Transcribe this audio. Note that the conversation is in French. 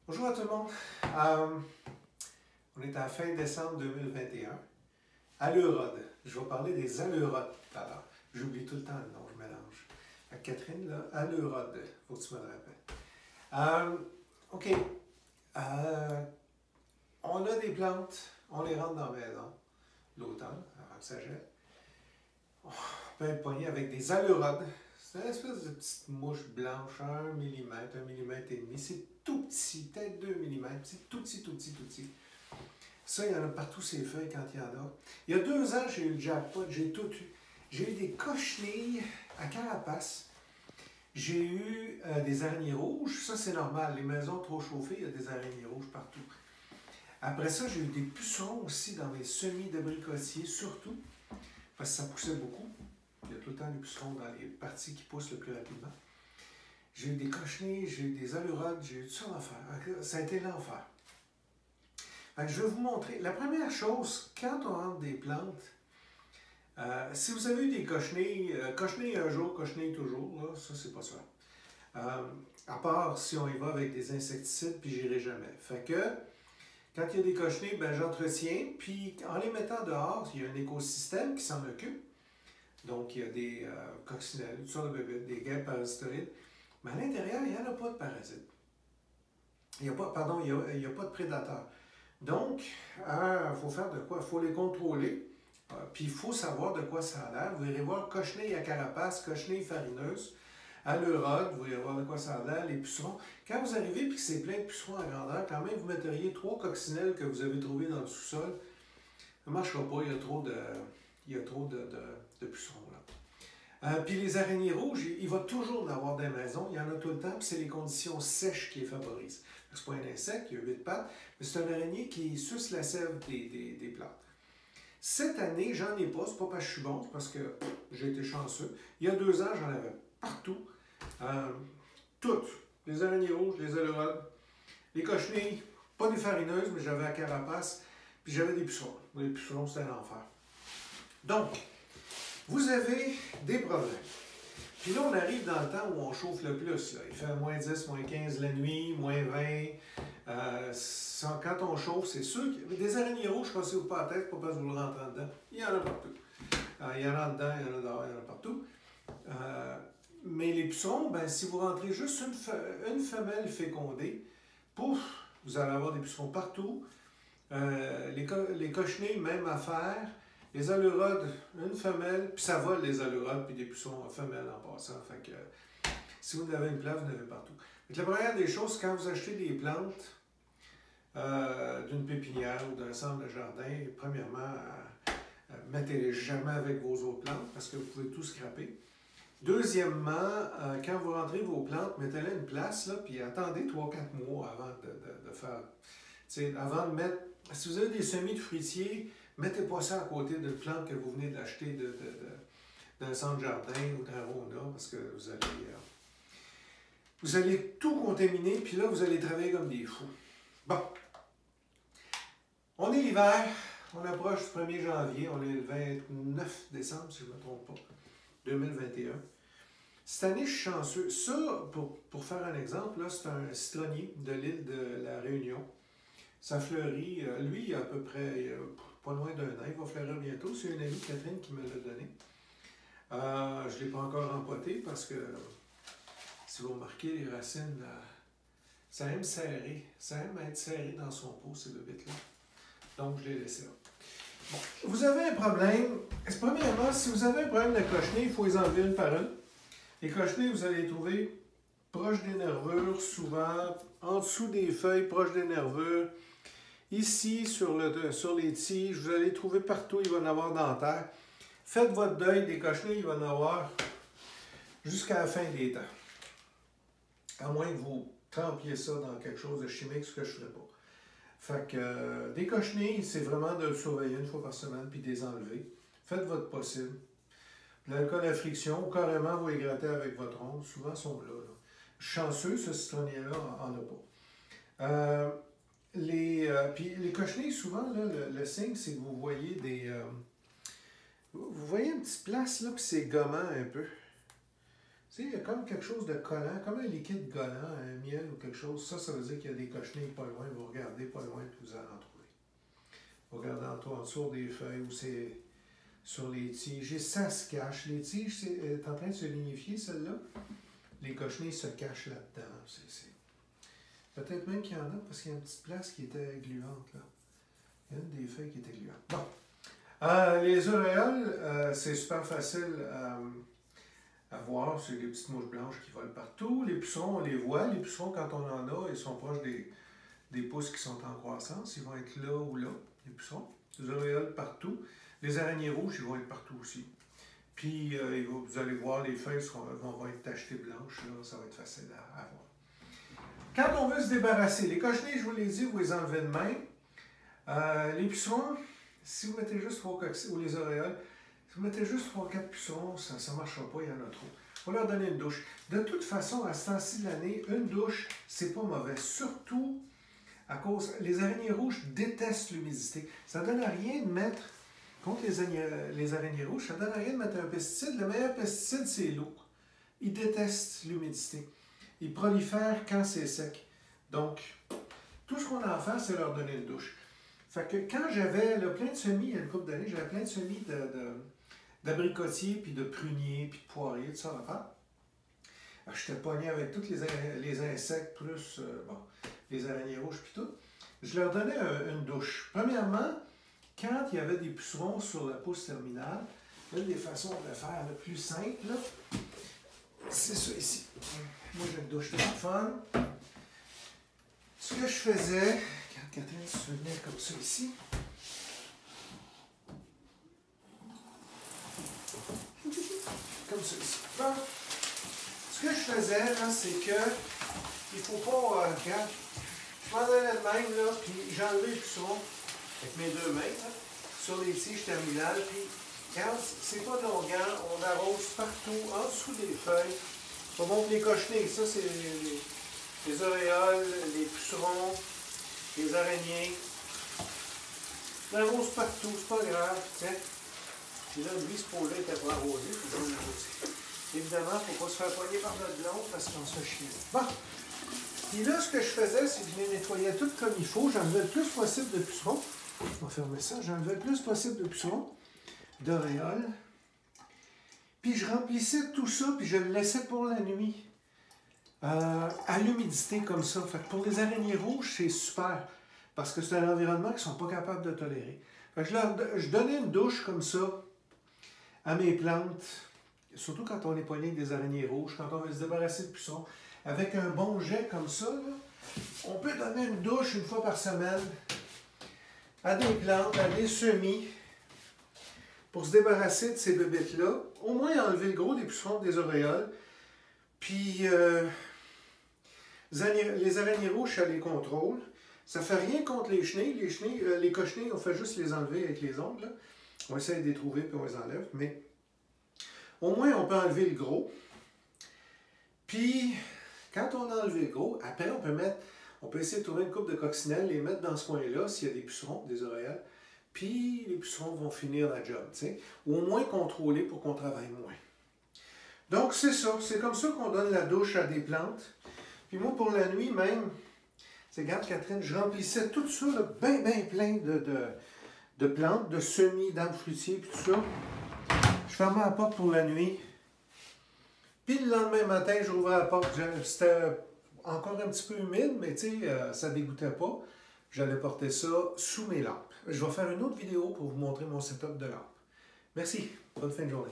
Bonjour à tout le monde. On est à fin décembre 2021. Aleurodes. Je vais parler des aleurodes tout à l'heure. J'oublie tout le temps le nom, je mélange. Catherine, là, aleurodes. Faut que tu me le rappelles. OK. On a des plantes, on les rentre dans la maison l'automne, avant que ça gèle. On peut être pogné avec des aleurodes. C'est une espèce de petite mouche blanche, 1 mm, 1 mm et demi. C'est tout petit, peut-être 2 mm. C'est tout petit, tout petit, tout petit. Ça, il y en a partout ces feuilles quand il y en a. Il y a 2 ans, j'ai eu le jackpot, j'ai tout eu. J'ai eu des cochenilles à carapace. J'ai eu des araignées rouges. Ça, c'est normal. Les maisons trop chauffées, il y a des araignées rouges partout. Après ça, j'ai eu des pucerons aussi dans mes semis d'abricotiers, surtout, parce que ça poussait beaucoup. Il y a tout le temps des pucerons dans les parties qui poussent le plus rapidement. J'ai eu des cochenilles, j'ai eu des aleurodes, j'ai eu tout ça à faire. Ça a été l'enfer. Je vais vous montrer. La première chose, quand on rentre des plantes, si vous avez eu des cochenilles, cochenilles un jour, cochenilles toujours, là, ça c'est pas ça. À part si on y va avec des insecticides, puis j'irai jamais. Fait que, quand il y a des cochenilles, ben, j'entretiens, puis en les mettant dehors, il y a un écosystème qui s'en occupe. Donc, il y a des coccinelles, toutes sortes de bébés, des guêpes parasitoïdes. Mais à l'intérieur, il n'y en a pas de parasites. Il n'y a pas, pardon, il y a pas de prédateurs. Donc, il faut faire de quoi? Il faut les contrôler. Puis, il faut savoir de quoi ça a l'air. Vous irez voir cochenille à carapace, cochenille farineuse, aleurodes, vous irez voir de quoi ça a l'air, les pucerons. Quand vous arrivez et que c'est plein de pucerons à grandeur, quand même, vous metteriez 3 coccinelles que vous avez trouvées dans le sous-sol. Ça ne marchera pas, il y a trop de pucerons là. Puis les araignées rouges, il va toujours en avoir dans la maison, il y en a tout le temps, puis c'est les conditions sèches qui les favorisent. Ce n'est pas un insecte, il a 8 pattes, mais c'est une araignée qui suce la sève des plantes. Cette année, j'en ai pas, c'est pas parce que je suis bon, c'est parce que j'ai été chanceux. Il y a 2 ans, j'en avais partout. Toutes. Les araignées rouges, les aleurodes, les cochenilles, pas des farineuses, mais j'avais à carapace, puis j'avais des pucerons. Les pucerons, c'était l'enfer. Donc, vous avez des problèmes. Puis là, on arrive dans le temps où on chauffe le plus. Là. Il fait moins 10, moins 15 la nuit, moins 20. Quand on chauffe, c'est sûr que des araignées rouges, passez-vous pas à la tête, pas parce que vous le rentrez dedans. Il y en a partout. Il y en a dedans, il y en a dehors, il y en a partout. Mais les pucerons, ben, si vous rentrez juste une femelle fécondée, pouf, vous allez avoir des pucerons partout. Les cochenilles, même affaire. Les aleurodes, une femelle, puis ça vole les aleurodes, puis des pucerons femelles en passant. Fait que si vous en avez une place, vous en avez partout. Donc, la première des choses, quand vous achetez des plantes d'une pépinière ou d'un centre de jardin, premièrement, mettez-les jamais avec vos autres plantes parce que vous pouvez tout scraper. Deuxièmement, quand vous rentrez vos plantes, mettez-les une place, là, puis attendez 3-4 mois avant de faire. Avant de mettre. Si vous avez des semis de fruitiers, mettez pas ça à côté d'une plante que vous venez d'acheter d'un centre jardin ou d'un Rona, parce que vous allez tout contaminer, puis là, vous allez travailler comme des fous. Bon. On est l'hiver, on approche du 1er janvier, on est le 29 décembre, si je ne me trompe pas, 2021. Cette année, je suis chanceux. Ça, pour faire un exemple, c'est un citronnier de l'île de la Réunion. Ça fleurit, lui, il y a à peu près pas loin d'un an, il va fleurir bientôt. C'est une amie, Catherine, qui me l'a donné. Je ne l'ai pas encore empoté parce que, si vous remarquez, les racines, ça aime serrer. Ça aime être serré dans son pot, ces bébites-là. Donc, je l'ai laissé là. Bon, vous avez un problème. Premièrement, si vous avez un problème de cochenille, il faut les enlever une par une. Les cochenilles, vous allez les trouver proches des nervures, souvent, en dessous des feuilles, proches des nervures. Ici, sur les tiges, vous allez les trouver partout, il va en avoir dans la terre. Faites votre deuil des cochenilles, il va en avoir jusqu'à la fin des temps. À moins que vous trempiez ça dans quelque chose de chimique, ce que je ne ferai pas. Fait que des cochenilles, c'est vraiment de le surveiller une fois par semaine, puis de les enlever. Faites votre possible. De l'alcool à friction, ou carrément vous les grattez avec votre ongle, souvent ils sont là. Chanceux, ce citronnier-là en a pas. Puis les cochenilles, souvent, là, le signe, c'est que vous voyez vous voyez une petite place, là, puis c'est gommant un peu. Tu sais, il y a comme quelque chose de collant, comme un liquide collant, un miel ou quelque chose. Ça veut dire qu'il y a des cochenilles pas loin. Vous regardez pas loin, puis vous allez en trouver. Vous regardez en dessous des feuilles ou c'est sur les tiges. Et ça se cache. Les tiges, c'est en train de se lignifier, celle-là. Les cochenilles se cachent là-dedans. Peut-être même qu'il y en a, parce qu'il y a une petite place qui était gluante, là. Il y a une des feuilles qui était gluante. Bon. Les auréoles, c'est super facile à voir. C'est des petites mouches blanches qui volent partout. Les pucerons, on les voit. Les pucerons, quand on en a, ils sont proches des pousses qui sont en croissance. Ils vont être là ou là, les pucerons. Les auréoles partout. Les araignées rouges, ils vont être partout aussi. Puis, vous allez voir, les feuilles vont être tachetées blanches. Là, ça va être facile à voir. Quand on veut se débarrasser, les cochenilles, je vous l'ai dit, vous les enlevez de main. Les pucerons, si vous mettez juste 3 coccinelles, ou les auréoles, si vous mettez juste 3-4 pucerons, ça ne marchera pas, il y en a trop. Il faut leur donner une douche. De toute façon, à ce temps-ci de l'année, une douche, c'est pas mauvais. Surtout à cause, les araignées rouges détestent l'humidité. Ça ne donne à rien de mettre, contre les araignées rouges, ça ne donne à rien de mettre un pesticide. Le meilleur pesticide, c'est l'eau. Ils détestent l'humidité. Ils prolifèrent quand c'est sec. Donc, tout ce qu'on a à faire, c'est leur donner une douche. Fait que quand j'avais plein de semis, il y a une couple d'années, j'avais plein de semis d'abricotiers, puis de pruniers, puis de poiriers, tout ça à faire. J'étais pogné avec tous les insectes, plus les araignées rouges, puis tout. Je leur donnais une douche. Premièrement, quand il y avait des pucerons sur la pousse terminale, une des façons de le faire le plus simple, c'est ça ici. Moi, j'ai une douche de téléphone. Ce que je faisais, quand Catherine se venait comme ça ici, comme ça ici. Bon. Ce que je faisais, là, c'est que il ne faut pas, regarde, je m'en donnais de même, là, puis j'enlevais les pucerons avec mes 2 mains, là, sur les tiges terminales, puis quand c'est pas de longueur, on arrose partout, en dessous des feuilles. Pas bon pour les cochenilles, ça c'est les auréoles, les pucerons, les araignées. On arrose partout, c'est pas grave, tiens. Puis là, lui, ce pot-là était pour arroser, puis je vais l'arroser. Évidemment, il ne faut pas se faire poigner par notre blonde parce qu'on se fait chier. Bon. Puis là, ce que je faisais, c'est que je les nettoyais tout comme il faut. J'enlevais le plus possible de pucerons. Je vais fermer ça. J'enlevais le plus possible de pucerons, d'auréoles. Puis je remplissais tout ça, puis je le laissais pour la nuit. À l'humidité comme ça. Fait que pour les araignées rouges, c'est super. Parce que c'est un environnement qu'ils ne sont pas capables de tolérer. Fait que je donnais une douche comme ça à mes plantes. Surtout quand on est poigné avec des araignées rouges, quand on veut se débarrasser de pucerons. Avec un bon jet comme ça, là, on peut donner une douche une fois par semaine à des plantes, à des semis, pour se débarrasser de ces bébêtes-là. Au moins enlever le gros des pucerons, des auréoles. Puis, les araignées rouges, ça les contrôle. Ça ne fait rien contre les chenilles. Les cochenilles, on fait juste les enlever avec les ongles. Là. On essaie de les trouver puis on les enlève. Mais au moins, on peut enlever le gros. Puis, quand on a enlevé le gros, après, on peut essayer de trouver une coupe de coccinelles, les mettre dans ce coin-là, s'il y a des pucerons, des auréoles. Puis, les pucerons vont finir la job, tu sais. Ou au moins contrôler pour qu'on travaille moins. Donc, c'est ça. C'est comme ça qu'on donne la douche à des plantes. Puis moi, pour la nuit même, regarde Catherine, je remplissais tout ça, bien plein de plantes, de semis, d'arbres fruitiers, puis tout ça. Je fermais la porte pour la nuit. Puis le lendemain matin, j'ouvrais la porte. C'était encore un petit peu humide, mais tu sais, ça ne dégoûtait pas. J'allais porter ça sous mes lampes. Je vais faire une autre vidéo pour vous montrer mon setup de lampe. Merci. Bonne fin de journée.